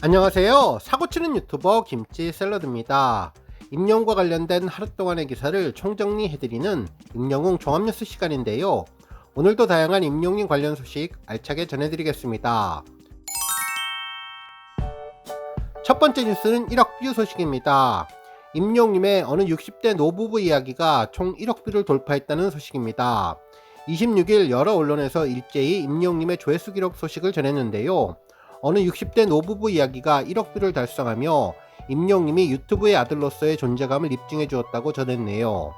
안녕하세요. 사고치는 유튜버 김치샐러드입니다. 임영웅과 관련된 하루 동안의 기사를 총정리해드리는 임영웅 종합뉴스 시간인데요. 오늘도 다양한 임영웅 관련 소식 알차게 전해드리겠습니다. 첫 번째 뉴스는 1억 뷰 소식입니다. 임영웅의 어느 60대 노부부 이야기가 총 1억 뷰를 돌파했다는 소식입니다. 26일 여러 언론에서 일제히 임영웅의 조회수 기록 소식을 전했는데요. 어느 60대 노부부 이야기가 1억 뷰를 달성하며 임영웅이 유튜브의 아들로서의 존재감을 입증해 주었다고 전했네요.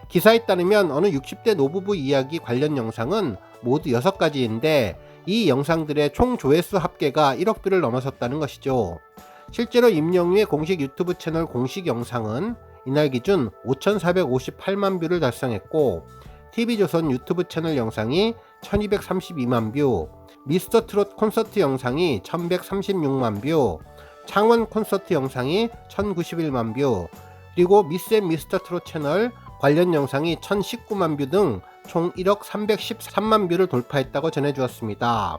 기사에 따르면 어느 60대 노부부 이야기 관련 영상은 모두 6가지인데 이 영상들의 총 조회수 합계가 1억 뷰를 넘어섰다는 것이죠. 실제로 임영웅의 공식 유튜브 채널 공식 영상은 이날 기준 5,458만 뷰를 달성했고 TV조선 유튜브 채널 영상이 1232만 뷰, 미스터트롯 콘서트 영상이 1136만 뷰, 창원 콘서트 영상이 1091만 뷰, 그리고 미스터트롯 채널 관련 영상이 1019만 뷰 등 총 1억 313만 뷰를 돌파했다고 전해주었습니다.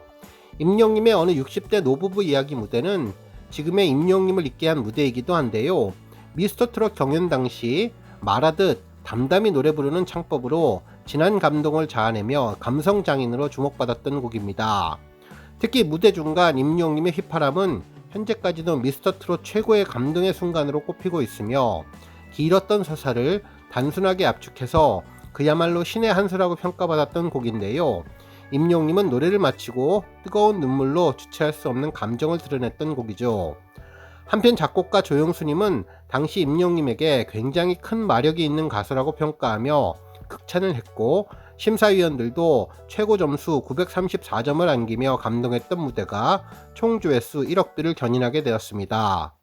임영웅의 어느 60대 노부부 이야기 무대는 지금의 임영웅을 있게 한 무대이기도 한데요. 미스터트롯 경연 당시 말하듯 담담히 노래 부르는 창법으로 진한 감동을 자아내며 감성장인으로 주목받았던 곡입니다. 특히 무대 중간 임영웅의 휘파람은 현재까지도 미스터트롯 최고의 감동의 순간으로 꼽히고 있으며 길었던 서사를 단순하게 압축해서 그야말로 신의 한 수라고 평가받았던 곡인데요. 임영웅은 노래를 마치고 뜨거운 눈물로 주체할 수 없는 감정을 드러냈던 곡이죠. 한편 작곡가 조영수님은 당시 임영웅에게 굉장히 큰 마력이 있는 가수라고 평가하며 극찬을 했고 심사위원들도 최고 점수 934점을 안기며 감동했던 무대가 총 조회수 1억 뷰를 견인하게 되었습니다.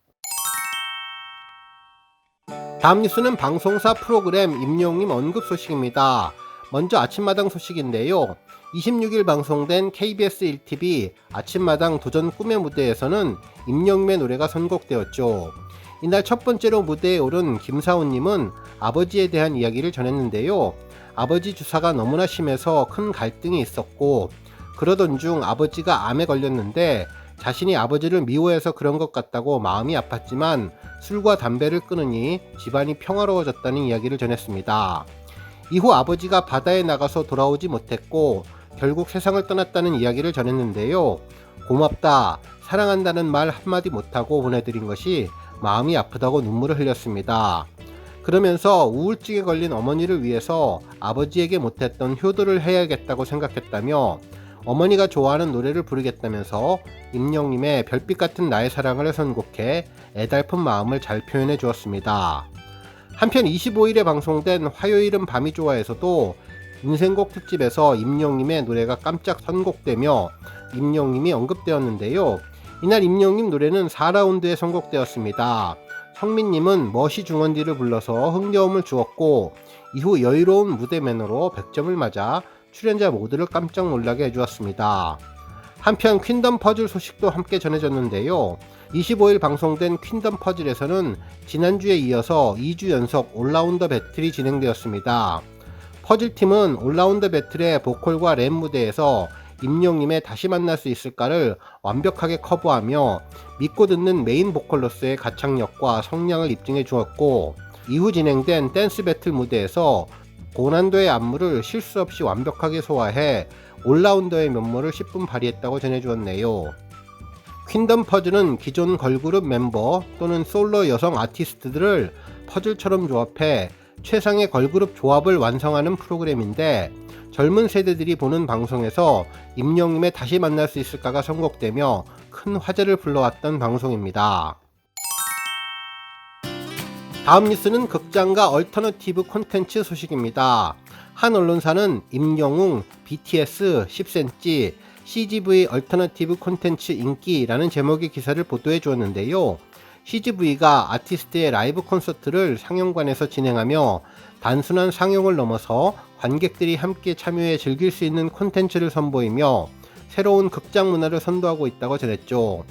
다음 뉴스는 방송사 프로그램 임영웅 언급 소식입니다. 먼저 아침마당 소식인데요. 26일 방송된 KBS 1TV 아침마당 도전 꿈의 무대에서는 임영웅의 노래가 선곡되었죠. 이날 첫 번째로 무대에 오른 김사훈님은 아버지에 대한 이야기를 전했는데요. 아버지 주사가 너무나 심해서 큰 갈등이 있었고 그러던 중 아버지가 암에 걸렸는데 자신이 아버지를 미워해서 그런 것 같다고 마음이 아팠지만 술과 담배를 끊으니 집안이 평화로워졌다는 이야기를 전했습니다. 이후 아버지가 바다에 나가서 돌아오지 못했고 결국 세상을 떠났다는 이야기를 전했는데요. 고맙다, 사랑한다는 말 한마디 못하고 보내드린 것이 마음이 아프다고 눈물을 흘렸습니다. 그러면서 우울증에 걸린 어머니를 위해서 아버지에게 못했던 효도를 해야겠다고 생각했다며 어머니가 좋아하는 노래를 부르겠다면서 임영웅의 별빛 같은 나의 사랑을 선곡해 애달픈 마음을 잘 표현해 주었습니다. 한편 25일에 방송된 화요일은 밤이 좋아에서도 인생곡 특집에서 임영웅의 노래가 깜짝 선곡되며 임영웅이 언급되었는데요. 이날 임영웅 노래는 4라운드에 선곡되었습니다. 성민님은 멋이 중원디를 불러서 흥겨움을 주었고 이후 여유로운 무대 매너로 100점을 맞아 출연자 모두를 깜짝 놀라게 해주었습니다. 한편 퀸덤 퍼즐 소식도 함께 전해졌는데요. 25일 방송된 퀸덤 퍼즐에서는 지난주에 이어서 2주 연속 올라운더 배틀이 진행되었습니다. 퍼즐팀은 올라운더 배틀의 보컬과 랩 무대에서 임영웅의 다시 만날 수 있을까를 완벽하게 커버하며 믿고 듣는 메인 보컬로서의 가창력과 성량을 입증해 주었고 이후 진행된 댄스 배틀 무대에서 고난도의 안무를 실수 없이 완벽하게 소화해 올라운더의 면모를 10분 발휘했다고 전해주었네요. 퀸덤 퍼즐은 기존 걸그룹 멤버 또는 솔로 여성 아티스트들을 퍼즐처럼 조합해 최상의 걸그룹 조합을 완성하는 프로그램인데 젊은 세대들이 보는 방송에서 임영웅의 다시 만날 수 있을까가 선곡되며 큰 화제를 불러왔던 방송입니다. 다음 뉴스는 극장과 얼터너티브 콘텐츠 소식입니다. 한 언론사는 임영웅, BTS, 10cm, CGV 얼터너티브 콘텐츠 인기라는 제목의 기사를 보도해 주었는데요. CGV가 아티스트의 라이브 콘서트를 상영관에서 진행하며 단순한 상영을 넘어서 관객들이 함께 참여해 즐길 수 있는 콘텐츠를 선보이며 새로운 극장 문화를 선도하고 있다고 전했죠.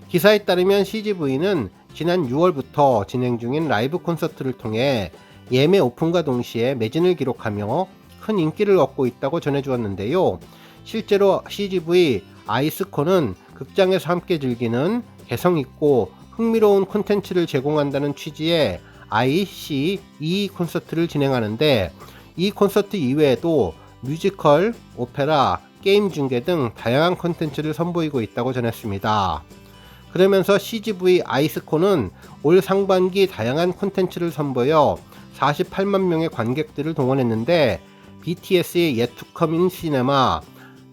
기사에 따르면 CGV는 지난 6월부터 진행 중인 라이브 콘서트를 통해 예매 오픈과 동시에 매진을 기록하며 큰 인기를 얻고 있다고 전해주었는데요. 실제로 CGV 아이스콘은 극장에서 함께 즐기는 개성있고 흥미로운 콘텐츠를 제공한다는 취지의 ICE 콘서트를 진행하는데, 이 콘서트 이외에도 뮤지컬, 오페라, 게임 중계 등 다양한 콘텐츠를 선보이고 있다고 전했습니다. 그러면서 CGV 아이스콘은 올 상반기 다양한 콘텐츠를 선보여 48만 명의 관객들을 동원했는데, BTS의 Yet to Come in Cinema,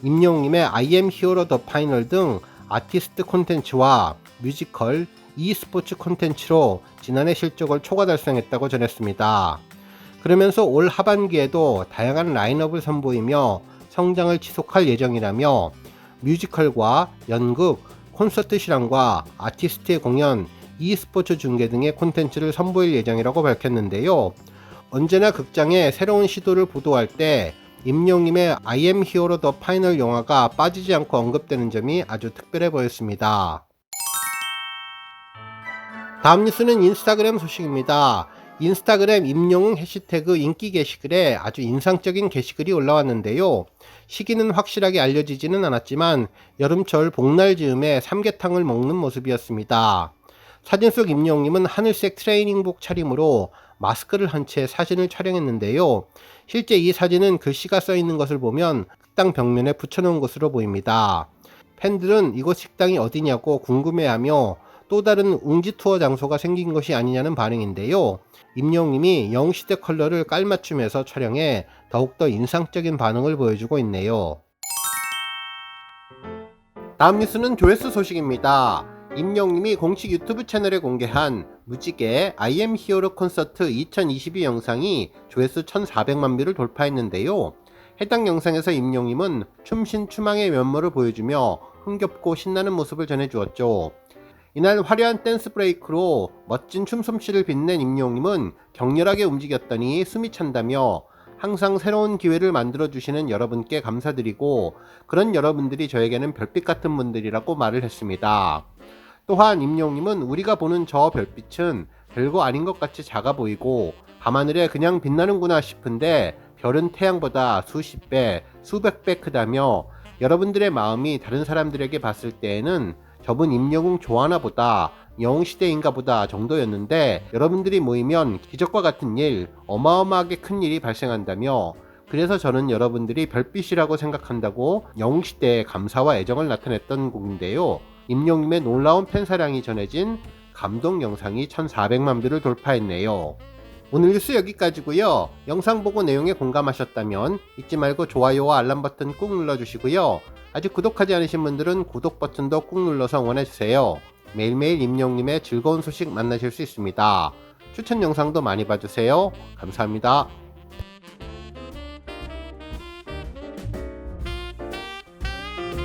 임영웅의 I Am Hero The Final 등 아티스트 콘텐츠와 뮤지컬, e스포츠 콘텐츠로 지난해 실적을 초과 달성했다고 전했습니다. 그러면서 올 하반기에도 다양한 라인업을 선보이며 성장을 지속할 예정이라며, 뮤지컬과 연극, 콘서트 실황과 아티스트의 공연, e스포츠 중계 등의 콘텐츠를 선보일 예정이라고 밝혔는데요. 언제나 극장의 새로운 시도를 보도할 때 임영웅의 I Am Hero The Final 영화가 빠지지 않고 언급되는 점이 아주 특별해 보였습니다. 다음 뉴스는 인스타그램 소식입니다. 인스타그램 임영웅 해시태그 인기 게시글에 아주 인상적인 게시글이 올라왔는데요. 시기는 확실하게 알려지지는 않았지만 여름철 복날 즈음에 삼계탕을 먹는 모습이었습니다. 사진 속 임영웅님은 하늘색 트레이닝복 차림으로 마스크를 한 채 사진을 촬영했는데요. 실제 이 사진은 글씨가 써 있는 것을 보면 식당 벽면에 붙여놓은 것으로 보입니다. 팬들은 이곳 식당이 어디냐고 궁금해하며 또 다른 웅지 투어 장소가 생긴 것이 아니냐는 반응인데요. 임영웅님이 영웅시대 컬러를 깔맞춤해서 촬영해 더욱더 인상적인 반응을 보여주고 있네요. 다음 뉴스는 조회수 소식입니다. 임영웅님이 공식 유튜브 채널에 공개한 무지개 I Am Hero 콘서트 2022 영상이 조회수 1400만 뷰를 돌파했는데요. 해당 영상에서 임영웅님은 춤신추망의 면모를 보여주며 흥겹고 신나는 모습을 전해주었죠. 이날 화려한 댄스 브레이크로 멋진 춤솜씨를 빛낸 임영웅님은 격렬하게 움직였더니 숨이 찬다며, 항상 새로운 기회를 만들어주시는 여러분께 감사드리고 그런 여러분들이 저에게는 별빛 같은 분들이라고 말을 했습니다. 또한 임영웅님은 우리가 보는 저 별빛은 별거 아닌 것 같이 작아 보이고 밤하늘에 그냥 빛나는구나 싶은데 별은 태양보다 수십 배, 수백 배 크다며, 여러분들의 마음이 다른 사람들에게 봤을 때에는 저분 임영웅 좋아하나 보다, 영웅시대인가 보다 정도였는데 여러분들이 모이면 기적과 같은 일, 어마어마하게 큰 일이 발생한다며, 그래서 저는 여러분들이 별빛이라고 생각한다고 영웅시대에 감사와 애정을 나타냈던 곡인데요. 임영웅님의 놀라운 팬사랑이 전해진 감동 영상이 1400만 뷰를 돌파했네요. 오늘 뉴스 여기까지고요. 영상 보고 내용에 공감하셨다면 잊지 말고 좋아요와 알람 버튼 꾹 눌러주시고요. 아직 구독하지 않으신 분들은 구독 버튼도 꾹 눌러서 응원해주세요. 매일매일 임영웅님의 즐거운 소식 만나실 수 있습니다. 추천 영상도 많이 봐주세요. 감사합니다.